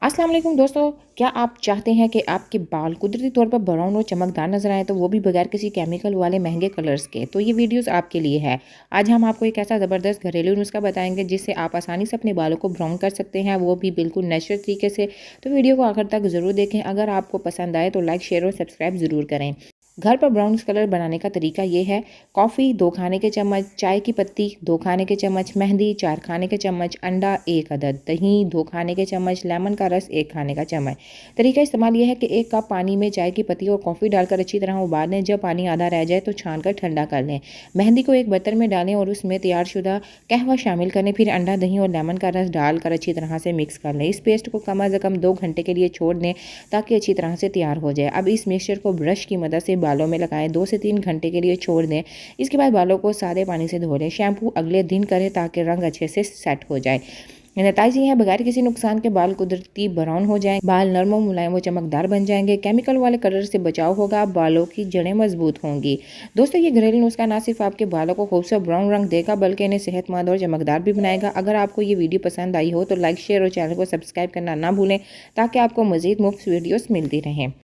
अस्सलाम वालेकुम दोस्तों, क्या आप चाहते हैं कि आपके बाल कुदरती तौर पर ब्राउन और चमकदार नजर आए, तो वो भी बगैर किसी केमिकल वाले महंगे कलर्स के? तो ये वीडियोस आपके लिए है। आज हम आपको एक ऐसा ज़बरदस्त घरेलू नुस्खा बताएंगे जिससे आप आसानी से अपने बालों को ब्राउन कर सकते हैं, वो भी बिल्कुल नेचुरल तरीके से। तो वीडियो को आखिर तक ज़रूर देखें। अगर आपको पसंद आए तो लाइक, शेयर और सब्सक्राइब ज़रूर करें। घर पर ब्राउन कलर बनाने का तरीका ये है। कॉफ़ी 2 खाने के चम्मच, चाय की पत्ती 2 खाने के चम्मच, मेहंदी 4 खाने के चम्मच, अंडा 1 अदद, दही 2 खाने के चम्मच, लेमन का रस 1 खाने का चम्मच। तरीका इस्तेमाल ये है कि 1 कप पानी में चाय की पत्ती और कॉफ़ी डालकर अच्छी तरह उबाल लें। जब पानी आधा रह जाए तो छान कर ठंडा कर लें। मेहंदी को एक बर्तन में डालें और उसमें तैयारशुदा कहवा शामिल करें। फिर अंडा, दही और लेमन का रस डालकर अच्छी तरह से मिक्स कर लें। इस पेस्ट को कम अज़ कम 2 घंटे के लिए छोड़ दें ताकि अच्छी तरह से तैयार हो जाए। अब इस मिक्सचर को ब्रश की मदद से बालों में लगाएं। 2 से 3 घंटे के लिए छोड़ दें। इसके बाद बालों को सादे पानी से धो लें। शैम्पू अगले दिन करें ताकि रंग अच्छे से सेट हो जाए। नतीजे ये हैं, बगैर किसी नुकसान के बाल कुदरती ब्राउन हो जाएं, बाल नरम और मुलायम व चमकदार बन जाएंगे। केमिकल वाले कलर से बचाव होगा, बालों की जड़ें मजबूत होंगी। दोस्तों, ये घरेलू नुस्खा ना सिर्फ आपके बालों को खूबसूरत ब्राउन रंग देगा बल्कि इन्हें सेहतमंद और चमकदार भी बनाएगा। अगर आपको ये वीडियो पसंद आई हो तो लाइक, शेयर और चैनल को सब्सक्राइब करना ना भूलें ताकि आपको मजीद मुफ्त वीडियोस मिलती रहें।